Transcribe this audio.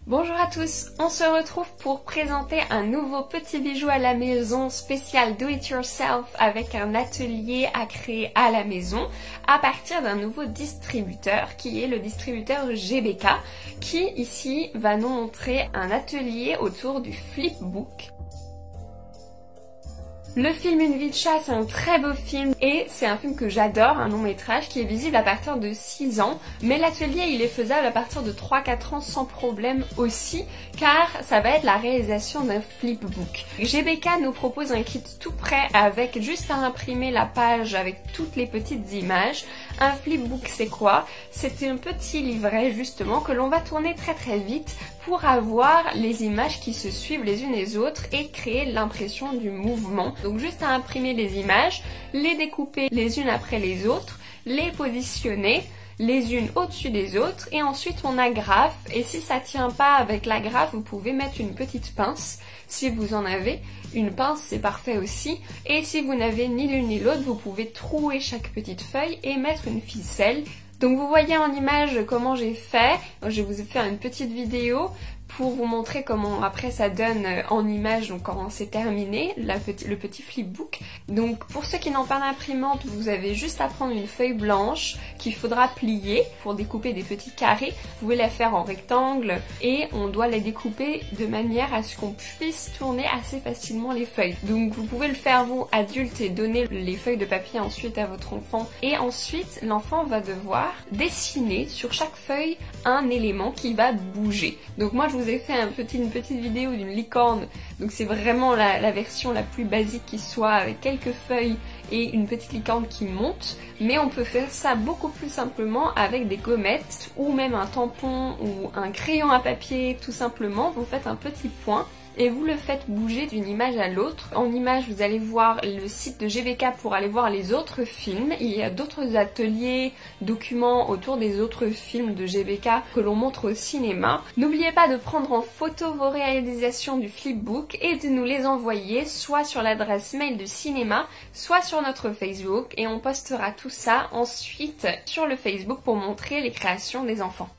Bonjour à tous, on se retrouve pour présenter un nouveau petit bijou à la maison spécial do it yourself avec un atelier à créer à la maison à partir d'un nouveau distributeur qui est le distributeur GBK qui ici va nous montrer un atelier autour du flipbook. Le film Une vie de chat, c'est un très beau film et c'est un film que j'adore, un long métrage qui est visible à partir de 6 ans. Mais l'atelier, il est faisable à partir de 3-4 ans sans problème aussi, car ça va être la réalisation d'un flipbook. GBK nous propose un kit tout prêt avec juste à imprimer la page avec toutes les petites images. Un flipbook, c'est quoi? C'est un petit livret justement que l'on va tourner très vite pour avoir les images qui se suivent les unes les autres et créer l'impression du mouvement. Donc juste à imprimer les images, les découper les unes après les autres, les positionner les unes au-dessus des autres et ensuite on agrafe. Et si ça tient pas avec l'agrafe, vous pouvez mettre une petite pince si vous en avez. Une pince, c'est parfait aussi. Et si vous n'avez ni l'une ni l'autre, vous pouvez trouer chaque petite feuille et mettre une ficelle. Donc vous voyez en image comment j'ai fait. Je vous ai fait une petite vidéo pour vous montrer comment après ça donne en image, donc quand c'est terminé, le petit flipbook. Donc pour ceux qui n'ont pas d'imprimante, vous avez juste à prendre une feuille blanche qu'il faudra plier pour découper des petits carrés. Vous pouvez la faire en rectangle et on doit les découper de manière à ce qu'on puisse tourner assez facilement les feuilles. Donc vous pouvez le faire vous, adulte, et donner les feuilles de papier ensuite à votre enfant. Et ensuite, l'enfant va devoir dessiner sur chaque feuille un élément qui va bouger. Donc moi je vous ai fait une petite vidéo d'une licorne, donc c'est vraiment la version la plus basique qui soit, avec quelques feuilles et une petite licorne qui monte, mais on peut faire ça beaucoup plus simplement avec des gommettes ou même un tampon ou un crayon à papier. Tout simplement vous faites un petit point et vous le faites bouger d'une image à l'autre. En image, vous allez voir le site de GBK pour aller voir les autres films. Il y a d'autres ateliers, documents autour des autres films de GBK que l'on montre au cinéma. N'oubliez pas de prendre en photo vos réalisations du flipbook et de nous les envoyer soit sur l'adresse mail du cinéma, soit sur notre Facebook, et on postera tout ça ensuite sur le Facebook pour montrer les créations des enfants.